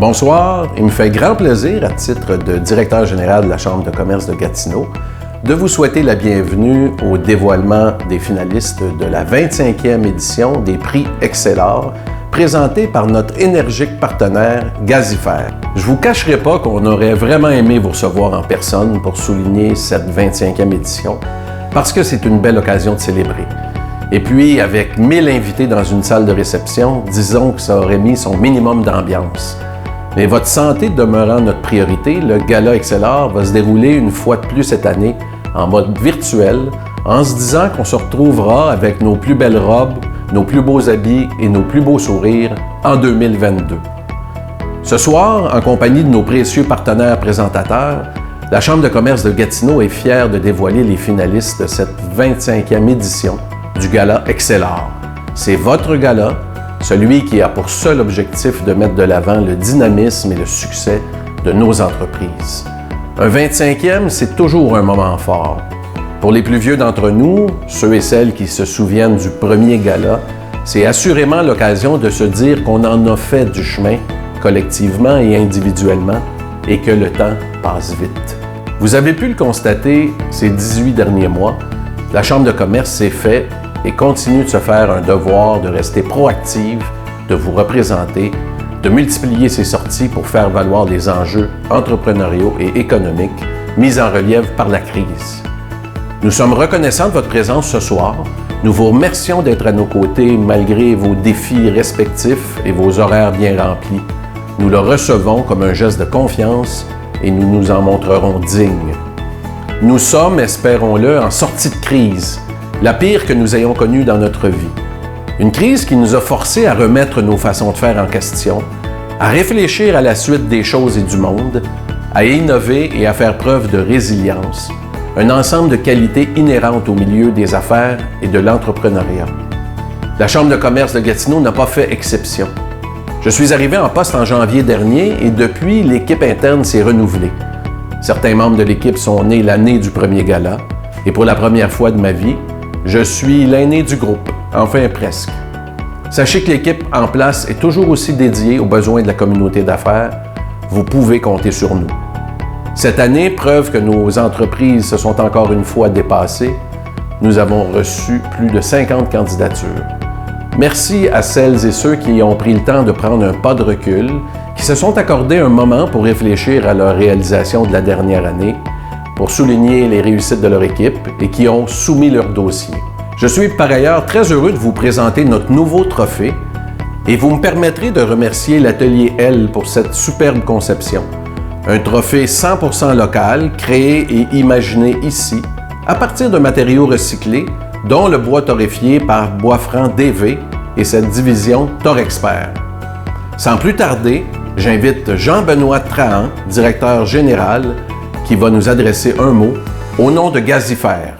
Bonsoir, il me fait grand plaisir, à titre de directeur général de la Chambre de commerce de Gatineau, de vous souhaiter la bienvenue au dévoilement des finalistes de la 25e édition des prix Excelor, présentés par notre énergique partenaire Gaz-IFER. Je ne vous cacherai pas qu'on aurait vraiment aimé vous recevoir en personne pour souligner cette 25e édition, parce que c'est une belle occasion de célébrer. Et puis, avec 1000 invités dans une salle de réception, disons que ça aurait mis son minimum d'ambiance. Mais votre santé demeurant notre priorité, le Gala Excelor va se dérouler une fois de plus cette année en mode virtuel, en se disant qu'on se retrouvera avec nos plus belles robes, nos plus beaux habits et nos plus beaux sourires en 2022. Ce soir, en compagnie de nos précieux partenaires présentateurs, la Chambre de commerce de Gatineau est fière de dévoiler les finalistes de cette 25e édition du Gala Excelor. C'est votre gala, celui qui a pour seul objectif de mettre de l'avant le dynamisme et le succès de nos entreprises. Un 25e, c'est toujours un moment fort. Pour les plus vieux d'entre nous, ceux et celles qui se souviennent du premier gala, c'est assurément l'occasion de se dire qu'on en a fait du chemin, collectivement et individuellement, et que le temps passe vite. Vous avez pu le constater ces 18 derniers mois, la Chambre de commerce s'est fait et continue de se faire un devoir de rester proactive, de vous représenter, de multiplier ses sorties pour faire valoir les enjeux entrepreneuriaux et économiques mis en relief par la crise. Nous sommes reconnaissants de votre présence ce soir. Nous vous remercions d'être à nos côtés malgré vos défis respectifs et vos horaires bien remplis. Nous le recevons comme un geste de confiance et nous nous en montrerons dignes. Nous sommes, espérons-le, en sortie de crise, la pire que nous ayons connue dans notre vie. Une crise qui nous a forcés à remettre nos façons de faire en question, à réfléchir à la suite des choses et du monde, à innover et à faire preuve de résilience, un ensemble de qualités inhérentes au milieu des affaires et de l'entrepreneuriat. La Chambre de commerce de Gatineau n'a pas fait exception. Je suis arrivé en poste en janvier dernier et depuis, l'équipe interne s'est renouvelée. Certains membres de l'équipe sont nés l'année du premier gala et pour la première fois de ma vie, je suis l'aîné du groupe, enfin presque. Sachez que l'équipe en place est toujours aussi dédiée aux besoins de la communauté d'affaires. Vous pouvez compter sur nous. Cette année, preuve que nos entreprises se sont encore une fois dépassées, nous avons reçu plus de 50 candidatures. Merci à celles et ceux qui ont pris le temps de prendre un pas de recul, qui se sont accordés un moment pour réfléchir à leur réalisation de la dernière année, pour souligner les réussites de leur équipe et qui ont soumis leur dossier. Je suis par ailleurs très heureux de vous présenter notre nouveau trophée et vous me permettrez de remercier l'Atelier L pour cette superbe conception. Un trophée 100% local, créé et imaginé ici, à partir de matériaux recyclés, dont le bois torréfié par Boisfranc DV et cette division Torexpert. Sans plus tarder, j'invite Jean-Benoît Trahan, directeur général, qui va nous adresser un mot au nom de Gaz-IFER.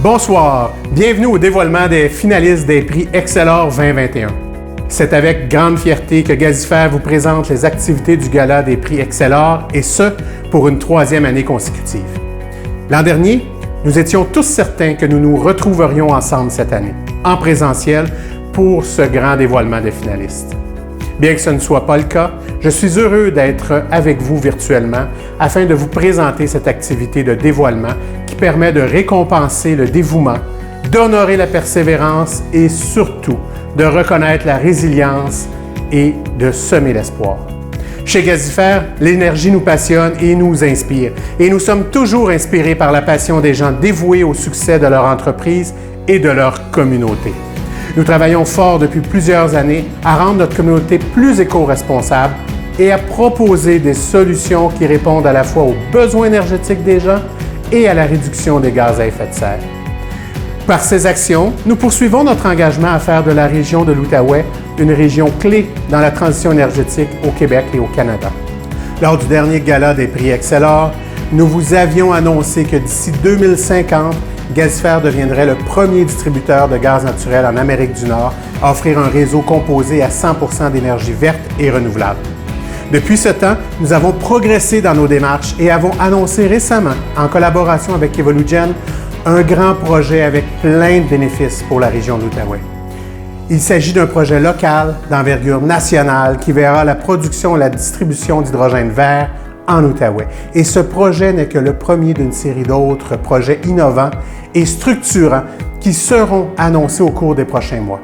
Bonsoir, bienvenue au dévoilement des finalistes des prix Excelor 2021. C'est avec grande fierté que Gaz-IFER vous présente les activités du Gala des prix Excelor et ce, pour une 3e année consécutive. L'an dernier, nous étions tous certains que nous nous retrouverions ensemble cette année, en présentiel, pour ce grand dévoilement des finalistes. Bien que ce ne soit pas le cas, je suis heureux d'être avec vous virtuellement afin de vous présenter cette activité de dévoilement qui permet de récompenser le dévouement, d'honorer la persévérance et surtout de reconnaître la résilience et de semer l'espoir. Chez Gaz-IFER, l'énergie nous passionne et nous inspire. Et nous sommes toujours inspirés par la passion des gens dévoués au succès de leur entreprise et de leur communauté. Nous travaillons fort depuis plusieurs années à rendre notre communauté plus éco-responsable et à proposer des solutions qui répondent à la fois aux besoins énergétiques des gens et à la réduction des gaz à effet de serre. Par ces actions, nous poursuivons notre engagement à faire de la région de l'Outaouais une région clé dans la transition énergétique au Québec et au Canada. Lors du dernier gala des prix Excelor, nous vous avions annoncé que d'ici 2050, Gaz-IFER deviendrait le premier distributeur de gaz naturel en Amérique du Nord à offrir un réseau composé à 100% d'énergie verte et renouvelable. Depuis ce temps, nous avons progressé dans nos démarches et avons annoncé récemment, en collaboration avec Evolugen, un grand projet avec plein de bénéfices pour la région de l'Outaouais. Il s'agit d'un projet local d'envergure nationale qui verra la production et la distribution d'hydrogène vert en Outaouais. Et ce projet n'est que le premier d'une série d'autres projets innovants et structurants qui seront annoncés au cours des prochains mois.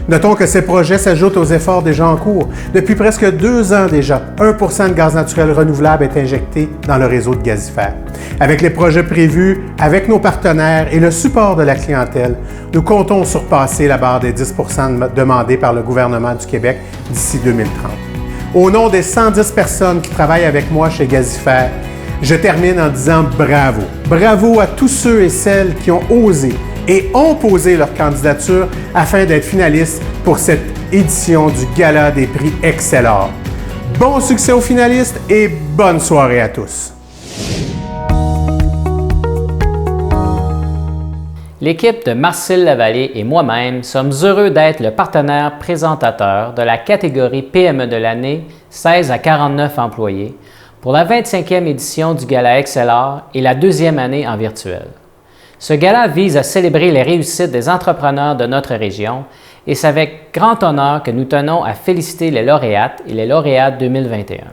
Notons que ces projets s'ajoutent aux efforts déjà en cours. Depuis presque 2 ans déjà, 1% de gaz naturel renouvelable est injecté dans le réseau de Gazifère. Avec les projets prévus, avec nos partenaires et le support de la clientèle, nous comptons surpasser la barre des 10% demandés par le gouvernement du Québec d'ici 2030. Au nom des 110 personnes qui travaillent avec moi chez Gazifère, je termine en disant bravo. Bravo à tous ceux et celles qui ont osé et ont posé leur candidature afin d'être finalistes pour cette édition du Gala des prix Excelor. Bon succès aux finalistes et bonne soirée à tous! L'équipe de Marcille Lavallée et moi-même sommes heureux d'être le partenaire présentateur de la catégorie PME de l'année 16 à 49 employés pour la 25e édition du Gala Excelor et la 2e année en virtuel. Ce gala vise à célébrer les réussites des entrepreneurs de notre région et c'est avec grand honneur que nous tenons à féliciter les lauréates et les lauréates 2021,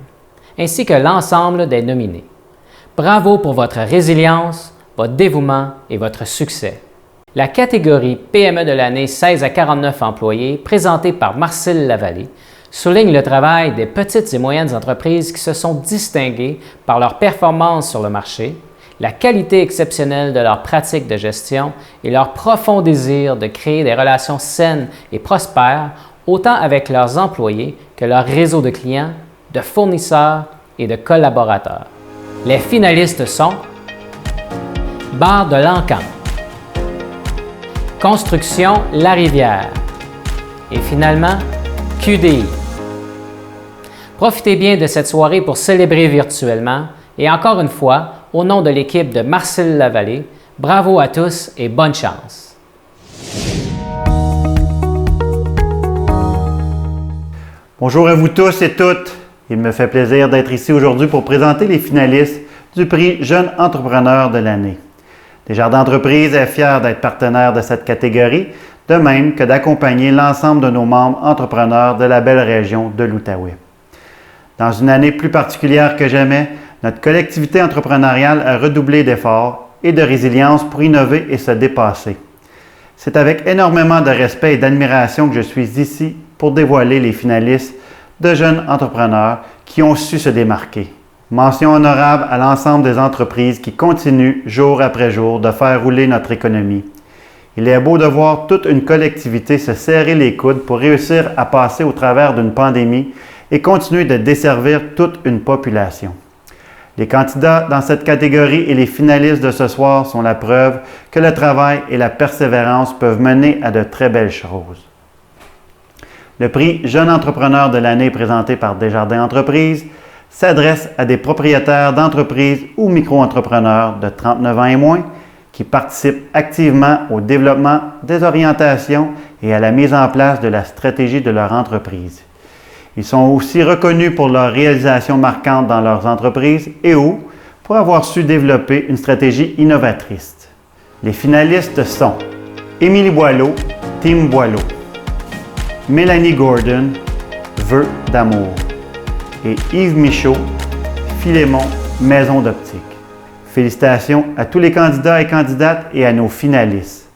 ainsi que l'ensemble des nominés. Bravo pour votre résilience, votre dévouement et votre succès. La catégorie PME de l'année 16 à 49 employés, présentée par Marcille Lavallée, souligne le travail des petites et moyennes entreprises qui se sont distinguées par leur performance sur le marché, la qualité exceptionnelle de leurs pratiques de gestion et leur profond désir de créer des relations saines et prospères, autant avec leurs employés que leur réseau de clients, de fournisseurs et de collaborateurs. Les finalistes sont Bar de l'Encan, Construction La Rivière et finalement QDI. Profitez bien de cette soirée pour célébrer virtuellement et encore une fois, au nom de l'équipe de Marcille Lavallée, bravo à tous et bonne chance! Bonjour à vous tous et toutes. Il me fait plaisir d'être ici aujourd'hui pour présenter les finalistes du prix Jeune Entrepreneur de l'année. Desjardins Entreprises est fier d'être partenaire de cette catégorie, de même que d'accompagner l'ensemble de nos membres entrepreneurs de la belle région de l'Outaouais. Dans une année plus particulière que jamais, notre collectivité entrepreneuriale a redoublé d'efforts et de résilience pour innover et se dépasser. C'est avec énormément de respect et d'admiration que je suis ici pour dévoiler les finalistes de jeunes entrepreneurs qui ont su se démarquer. Mention honorable à l'ensemble des entreprises qui continuent jour après jour de faire rouler notre économie. Il est beau de voir toute une collectivité se serrer les coudes pour réussir à passer au travers d'une pandémie et continuer de desservir toute une population. Les candidats dans cette catégorie et les finalistes de ce soir sont la preuve que le travail et la persévérance peuvent mener à de très belles choses. Le prix Jeune Entrepreneur de l'année présenté par Desjardins Entreprises s'adresse à des propriétaires d'entreprises ou micro-entrepreneurs de 39 ans et moins qui participent activement au développement des orientations et à la mise en place de la stratégie de leur entreprise. Ils sont aussi reconnus pour leurs réalisations marquantes dans leurs entreprises et ou pour avoir su développer une stratégie innovatrice. Les finalistes sont Émilie Boileau, Team Boileau, Mélanie Gordon, Vœux d'amour et Yves Michaud, Philémon, Maison d'optique. Félicitations à tous les candidats et candidates et à nos finalistes.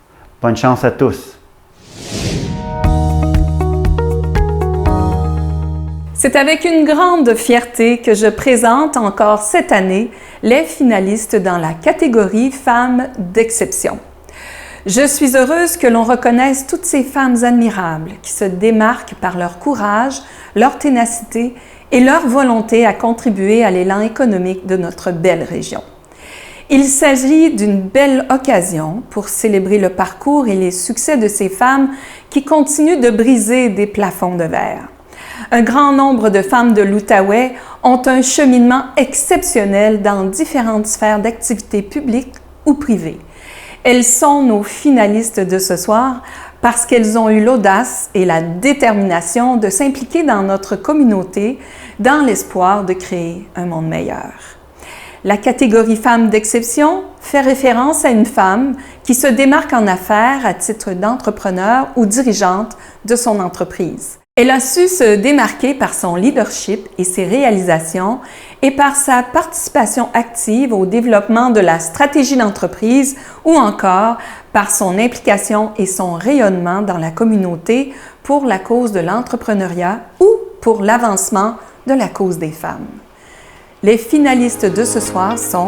Bonne chance à tous! C'est avec une grande fierté que je présente encore cette année les finalistes dans la catégorie Femmes d'exception. Je suis heureuse que l'on reconnaisse toutes ces femmes admirables qui se démarquent par leur courage, leur ténacité et leur volonté à contribuer à l'élan économique de notre belle région. Il s'agit d'une belle occasion pour célébrer le parcours et les succès de ces femmes qui continuent de briser des plafonds de verre. Un grand nombre de femmes de l'Outaouais ont un cheminement exceptionnel dans différentes sphères d'activité publiques ou privées. Elles sont nos finalistes de ce soir parce qu'elles ont eu l'audace et la détermination de s'impliquer dans notre communauté dans l'espoir de créer un monde meilleur. La catégorie Femmes d'exception fait référence à une femme qui se démarque en affaires à titre d'entrepreneur ou dirigeante de son entreprise. Elle a su se démarquer par son leadership et ses réalisations et par sa participation active au développement de la stratégie d'entreprise ou encore par son implication et son rayonnement dans la communauté pour la cause de l'entrepreneuriat ou pour l'avancement de la cause des femmes. Les finalistes de ce soir sont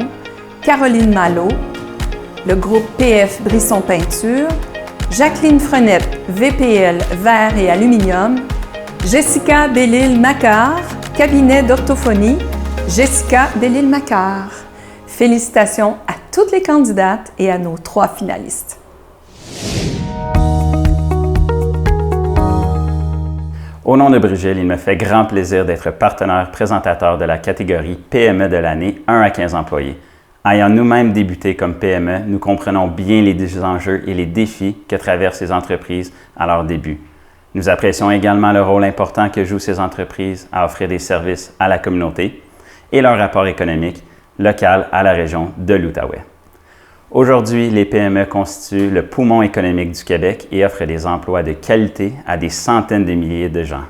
Caroline Malo, le groupe PF Brisson Peinture, Jacqueline Frenette, VPL Verre et Aluminium, Jessica Bellil-Macquart, cabinet d'orthophonie, Jessica Bellil-Macquart. Félicitations à toutes les candidates et à nos 3 finalistes. Au nom de Brigel, il me fait grand plaisir d'être partenaire présentateur de la catégorie PME de l'année 1 à 15 employés. Ayant nous-mêmes débuté comme PME, nous comprenons bien les enjeux et les défis que traversent ces entreprises à leur début. Nous apprécions également le rôle important que jouent ces entreprises à offrir des services à la communauté et leur rapport économique local à la région de l'Outaouais. Aujourd'hui, les PME constituent le poumon économique du Québec et offrent des emplois de qualité à des centaines de milliers de gens.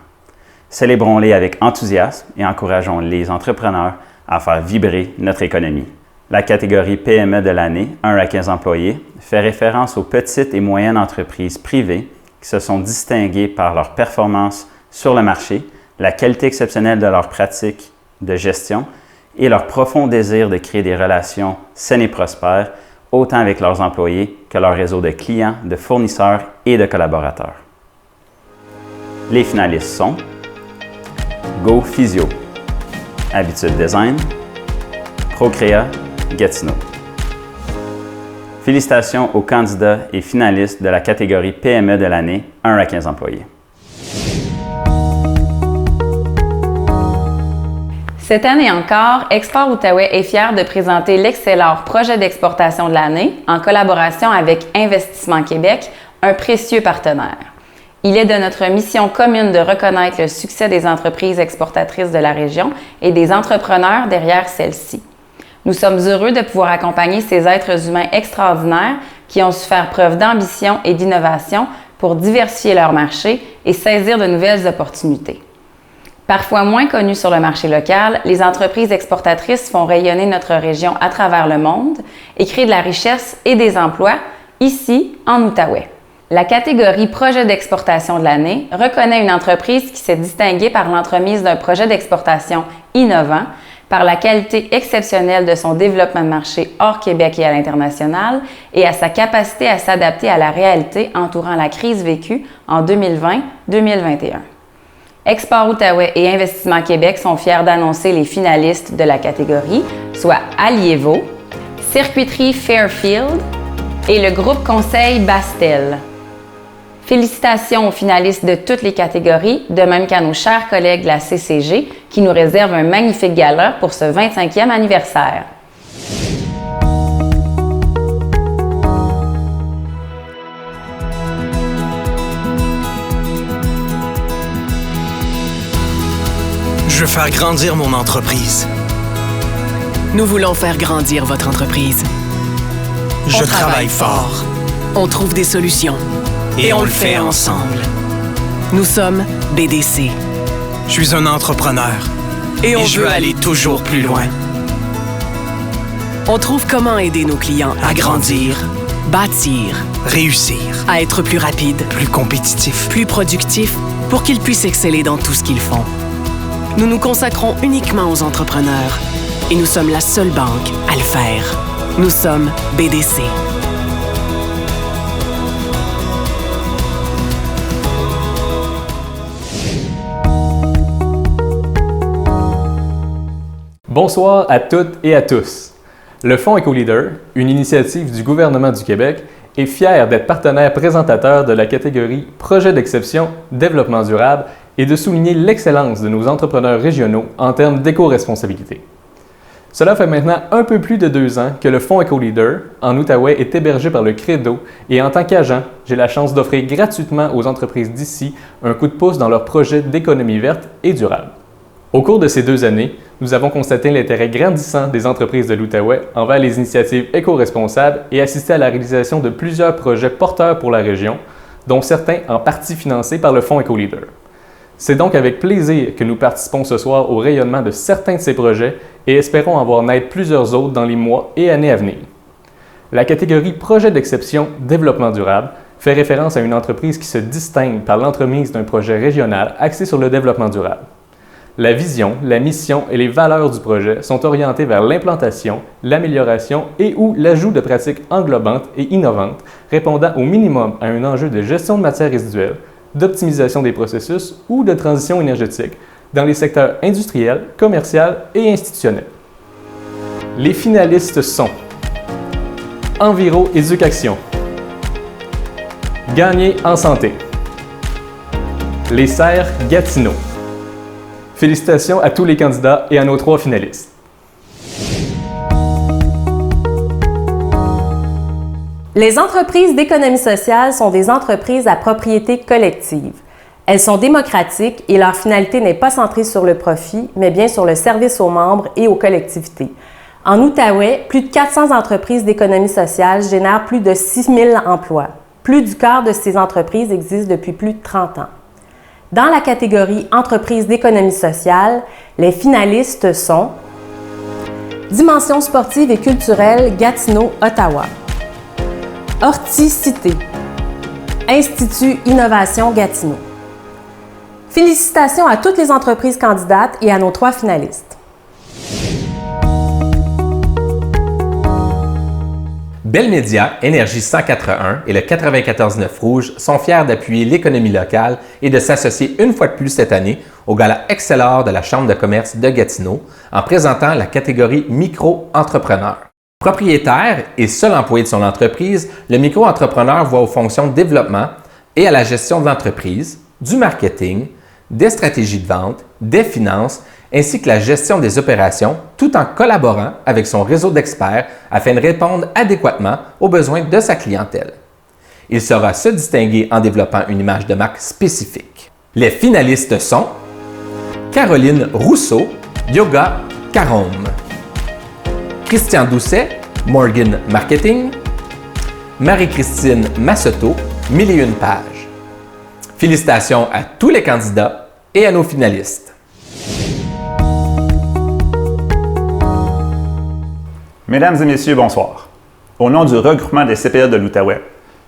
Célébrons-les avec enthousiasme et encourageons les entrepreneurs à faire vibrer notre économie. La catégorie PME de l'année, 1 à 15 employés, fait référence aux petites et moyennes entreprises privées qui se sont distinguées par leur performance sur le marché, la qualité exceptionnelle de leurs pratiques de gestion et leur profond désir de créer des relations saines et prospères, autant avec leurs employés que leur réseau de clients, de fournisseurs et de collaborateurs. Les finalistes sont Go Physio, Habitude Design, Procrea, Gatineau. Félicitations aux candidats et finalistes de la catégorie PME de l'année 1 à 15 employés. Cette année encore, Export Outaouais est fier de présenter l'Excellor projet d'exportation de l'année en collaboration avec Investissement Québec, un précieux partenaire. Il est de notre mission commune de reconnaître le succès des entreprises exportatrices de la région et des entrepreneurs derrière celles-ci. Nous sommes heureux de pouvoir accompagner ces êtres humains extraordinaires qui ont su faire preuve d'ambition et d'innovation pour diversifier leur marché et saisir de nouvelles opportunités. Parfois moins connues sur le marché local, les entreprises exportatrices font rayonner notre région à travers le monde et créent de la richesse et des emplois ici, en Outaouais. La catégorie Projet d'exportation de l'année reconnaît une entreprise qui s'est distinguée par l'entremise d'un projet d'exportation innovant, par la qualité exceptionnelle de son développement de marché hors Québec et à l'international et à sa capacité à s'adapter à la réalité entourant la crise vécue en 2020-2021. Export Outaouais et Investissement Québec sont fiers d'annoncer les finalistes de la catégorie, soit Alievo, Circuiterie Fairfield et le groupe conseil Bastel. Félicitations aux finalistes de toutes les catégories, de même qu'à nos chers collègues de la CCG qui nous réservent un magnifique gala pour ce 25e anniversaire. Je veux faire grandir mon entreprise. Nous voulons faire grandir votre entreprise. Je travaille fort. On trouve des solutions. Et on le fait ensemble. Nous sommes BDC. Je suis un entrepreneur. Et je veux aller toujours plus loin. On trouve comment aider nos clients à grandir, bâtir, réussir, à être plus rapides, plus compétitifs, plus productifs, pour qu'ils puissent exceller dans tout ce qu'ils font. Nous nous consacrons uniquement aux entrepreneurs et nous sommes la seule banque à le faire. Nous sommes BDC. Bonsoir à toutes et à tous. Le Fonds EcoLeader, une initiative du gouvernement du Québec, est fier d'être partenaire présentateur de la catégorie Projet d'exception, développement durable et de souligner l'excellence de nos entrepreneurs régionaux en termes d'éco-responsabilité. Cela fait maintenant un peu plus de 2 ans que le Fonds EcoLeader en Outaouais est hébergé par le Credo et en tant qu'agent, j'ai la chance d'offrir gratuitement aux entreprises d'ici un coup de pouce dans leurs projets d'économie verte et durable. Au cours de ces 2 années, nous avons constaté l'intérêt grandissant des entreprises de l'Outaouais envers les initiatives éco-responsables et assisté à la réalisation de plusieurs projets porteurs pour la région, dont certains en partie financés par le Fonds EcoLeader. C'est donc avec plaisir que nous participons ce soir au rayonnement de certains de ces projets et espérons en voir naître plusieurs autres dans les mois et années à venir. La catégorie Projet d'exception développement durable fait référence à une entreprise qui se distingue par l'entremise d'un projet régional axé sur le développement durable. La vision, la mission et les valeurs du projet sont orientées vers l'implantation, l'amélioration et ou l'ajout de pratiques englobantes et innovantes répondant au minimum à un enjeu de gestion de matières résiduelles, d'optimisation des processus ou de transition énergétique dans les secteurs industriels, commercial et institutionnels. Les finalistes sont Enviro Éducation, Gagner en santé, Les Serres Gatineau. Félicitations à tous les candidats et à nos 3 finalistes. Les entreprises d'économie sociale sont des entreprises à propriété collective. Elles sont démocratiques et leur finalité n'est pas centrée sur le profit, mais bien sur le service aux membres et aux collectivités. En Outaouais, plus de 400 entreprises d'économie sociale génèrent plus de 6 000 emplois. Plus du quart de ces entreprises existent depuis plus de 30 ans. Dans la catégorie Entreprises d'économie sociale, les finalistes sont Dimension sportive et culturelle Gatineau, Ottawa, Horticité, Institut Innovation Gatineau. Félicitations à toutes les entreprises candidates et à nos 3 finalistes. Bell Media, Énergie 181 et le 94.9 Rouge sont fiers d'appuyer l'économie locale et de s'associer une fois de plus cette année au Gala Excellor de la Chambre de commerce de Gatineau en présentant la catégorie micro-entrepreneur. Propriétaire et seul employé de son entreprise, le micro-entrepreneur voit aux fonctions de développement et à la gestion de l'entreprise, du marketing, des stratégies de vente, des finances, ainsi que la gestion des opérations, tout en collaborant avec son réseau d'experts afin de répondre adéquatement aux besoins de sa clientèle. Il saura se distinguer en développant une image de marque spécifique. Les finalistes sont Caroline Rousseau, Yoga Carome, Christian Doucet, Morgan Marketing, Marie-Christine Masseteau, 1001 pages. Félicitations à tous les candidats et à nos finalistes. Mesdames et messieurs, bonsoir. Au nom du regroupement des CPE de l'Outaouais,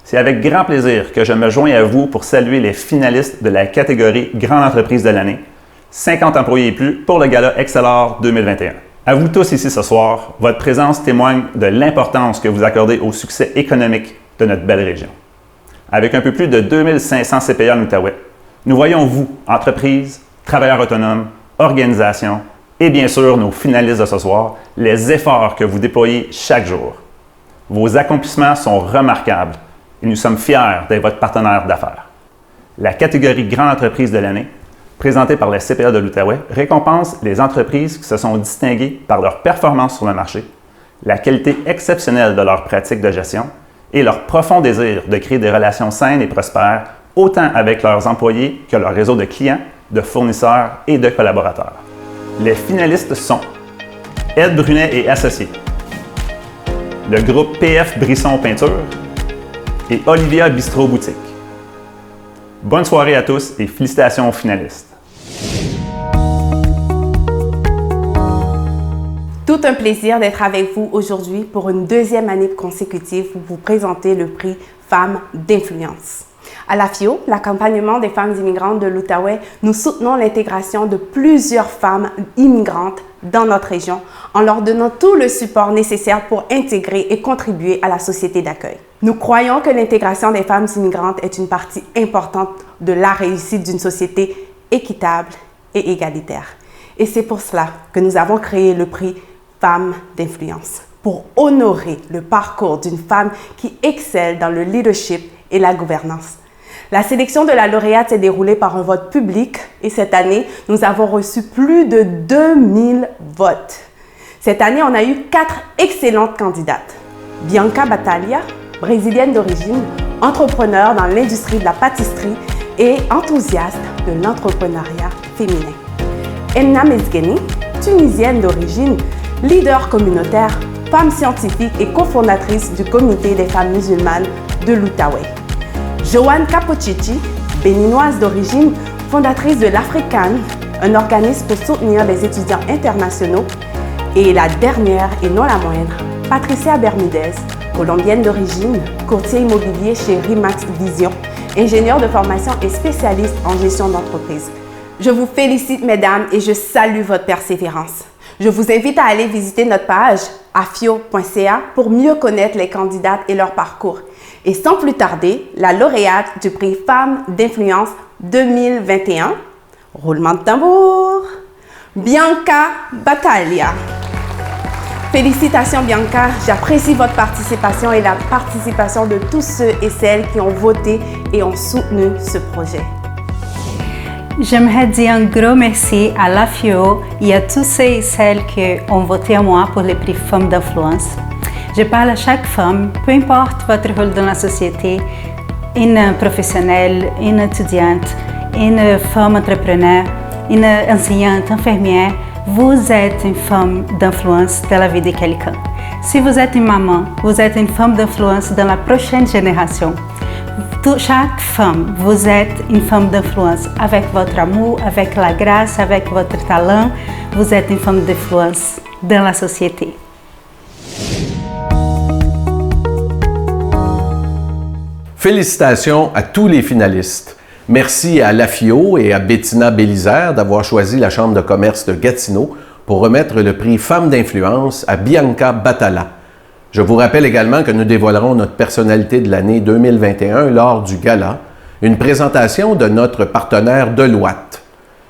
c'est avec grand plaisir que je me joins à vous pour saluer les finalistes de la catégorie Grande entreprise de l'année, 50 employés et plus pour le Gala Excellor 2021. À vous tous ici ce soir, votre présence témoigne de l'importance que vous accordez au succès économique de notre belle région. Avec un peu plus de 2500 CPE en Outaouais, nous voyons vous, entreprises, travailleurs autonomes, organisations, et bien sûr, nos finalistes de ce soir, les efforts que vous déployez chaque jour. Vos accomplissements sont remarquables et nous sommes fiers d'être votre partenaire d'affaires. La catégorie Grande entreprise de l'année, présentée par la CPE de l'Outaouais, récompense les entreprises qui se sont distinguées par leur performance sur le marché, la qualité exceptionnelle de leurs pratiques de gestion et leur profond désir de créer des relations saines et prospères, autant avec leurs employés que leur réseau de clients, de fournisseurs et de collaborateurs. Les finalistes sont Ed Brunet et Associés, le groupe PF Brisson Peinture et Olivia Bistrot Boutique. Bonne soirée à tous et félicitations aux finalistes. Tout un plaisir d'être avec vous aujourd'hui pour une 2e année consécutive pour vous présenter le prix Femmes d'influence. À la FIO, l'accompagnement des femmes immigrantes de l'Outaouais, nous soutenons l'intégration de plusieurs femmes immigrantes dans notre région en leur donnant tout le support nécessaire pour intégrer et contribuer à la société d'accueil. Nous croyons que l'intégration des femmes immigrantes est une partie importante de la réussite d'une société équitable et égalitaire. Et c'est pour cela que nous avons créé le prix Femmes d'influence, pour honorer le parcours d'une femme qui excelle dans le leadership et la gouvernance. La sélection de la lauréate s'est déroulée par un vote public et cette année, nous avons reçu plus de 2000 votes. Cette année, on a eu 4 excellentes candidates. Bianca Battaglia, brésilienne d'origine, entrepreneur dans l'industrie de la pâtisserie et enthousiaste de l'entrepreneuriat féminin. Emna Mezgeni, tunisienne d'origine, leader communautaire, femme scientifique et cofondatrice du Comité des femmes musulmanes de l'Outaouais. Joanne Capocici, béninoise d'origine, fondatrice de l'African, un organisme pour soutenir les étudiants internationaux. Et la dernière et non la moindre, Patricia Bermudez, colombienne d'origine, courtier immobilier chez Remax Vision, ingénieure de formation et spécialiste en gestion d'entreprise. Je vous félicite, mesdames, et je salue votre persévérance. Je vous invite à aller visiter notre page afio.ca pour mieux connaître les candidates et leur parcours. Et sans plus tarder, la lauréate du prix Femmes d'influence 2021, roulement de tambour, Bianca Battaglia. Félicitations Bianca, j'apprécie votre participation et la participation de tous ceux et celles qui ont voté et ont soutenu ce projet. J'aimerais dire un gros merci à l'AFIO et à tous ceux et celles qui ont voté à moi pour le prix Femmes d'influence. Je parle à chaque femme, peu importe votre rôle dans la société, une professionnelle, une étudiante, une femme entrepreneur, une enseignante, infirmière, vous êtes une femme d'influence dans la vie de quelqu'un. Si vous êtes une maman, vous êtes une femme d'influence dans la prochaine génération. Chaque femme, vous êtes une femme d'influence avec votre amour, avec la grâce, avec votre talent. Vous êtes une femme d'influence dans la société. Félicitations à tous les finalistes. Merci à l'AFIO et à Bettina Bélisaire d'avoir choisi la Chambre de commerce de Gatineau pour remettre le prix Femmes d'influence à Bianca Battaglia. Je vous rappelle également que nous dévoilerons notre personnalité de l'année 2021 lors du gala, une présentation de notre partenaire Deloitte.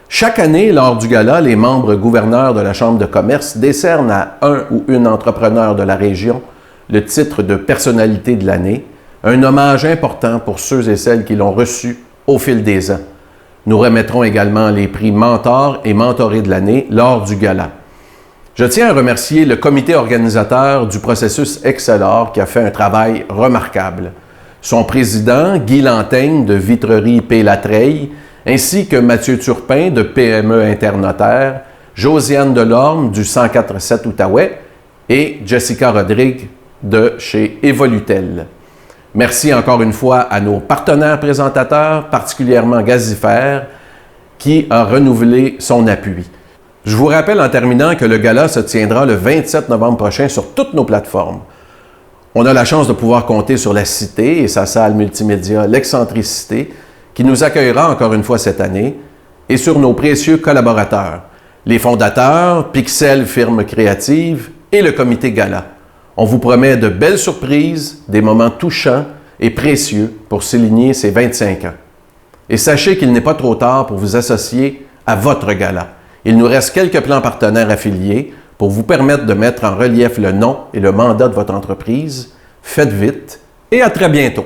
Chaque année, lors du gala, les membres gouverneurs de la Chambre de commerce décernent à un ou une entrepreneur de la région le titre de personnalité de l'année, un hommage important pour ceux et celles qui l'ont reçu au fil des ans. Nous remettrons également les prix Mentor et Mentoré de l'année lors du gala. Je tiens à remercier le comité organisateur du processus Excelor qui a fait un travail remarquable. Son président, Guy Lantaigne de Vitrerie P. Latreille, ainsi que Mathieu Turpin de PME Internotaire, Josiane Delorme du 104.7 Outaouais et Jessica Rodrigue de chez Evolutel. Merci encore une fois à nos partenaires présentateurs, particulièrement Gazifère, qui a renouvelé son appui. Je vous rappelle en terminant que le gala se tiendra le 27 novembre prochain sur toutes nos plateformes. On a la chance de pouvoir compter sur la Cité et sa salle multimédia L'Excentricité, qui nous accueillera encore une fois cette année, et sur nos précieux collaborateurs, les fondateurs, Pixel Firme Créative et le comité Gala. On vous promet de belles surprises, des moments touchants et précieux pour souligner ces 25 ans. Et sachez qu'il n'est pas trop tard pour vous associer à votre gala. Il nous reste quelques plans partenaires affiliés pour vous permettre de mettre en relief le nom et le mandat de votre entreprise. Faites vite et à très bientôt.